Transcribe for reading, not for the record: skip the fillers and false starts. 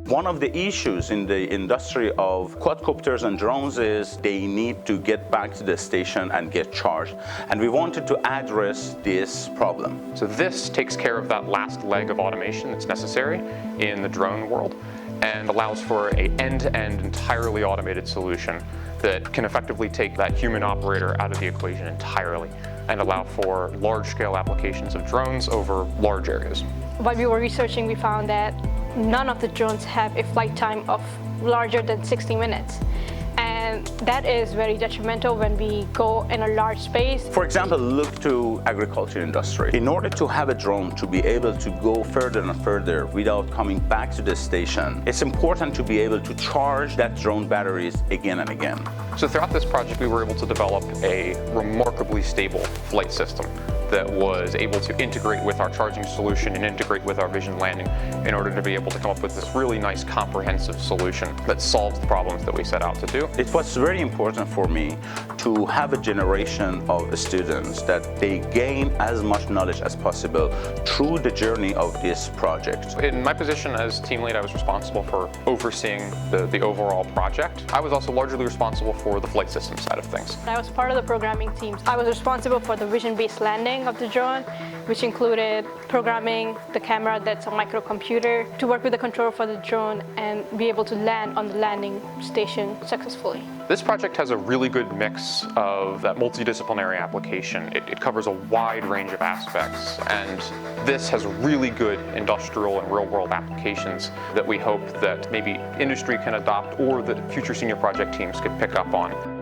One of the issues in the industry of quadcopters and drones is they need to get back to the station and get charged. And we wanted to address this problem. So this takes care of that last leg of automation that's necessary in the drone world and allows for an end-to-end entirely automated solution that can effectively take that human operator out of the equation entirely and allow for large-scale applications of drones over large areas. While we were researching, we found that none of the drones have a flight time of larger than 60 minutes. And that is very detrimental when we go in a large space. For example, look to agriculture industry. In order to have a drone to be able to go further and further without coming back to the station, it's important to be able to charge that drone batteries again and again. So throughout this project, we were able to develop a remarkably stable flight system that was able to integrate with our charging solution and integrate with our vision landing in order to be able to come up with this really nice comprehensive solution that solves the problems that we set out to do. It was very important for me to have a generation of students that they gain as much knowledge as possible through the journey of this project. In my position as team lead, I was responsible for overseeing the overall project. I was also largely responsible for the flight system side of things. I was part of the programming team. I was responsible for the vision-based landing of the drone, which included programming the camera that's a microcomputer to work with the controller for the drone and be able to land on the landing station successfully. This project has a really good mix of that multidisciplinary application. It covers a wide range of aspects, and this has really good industrial and real-world applications that we hope that maybe industry can adopt or that future senior project teams could pick up on.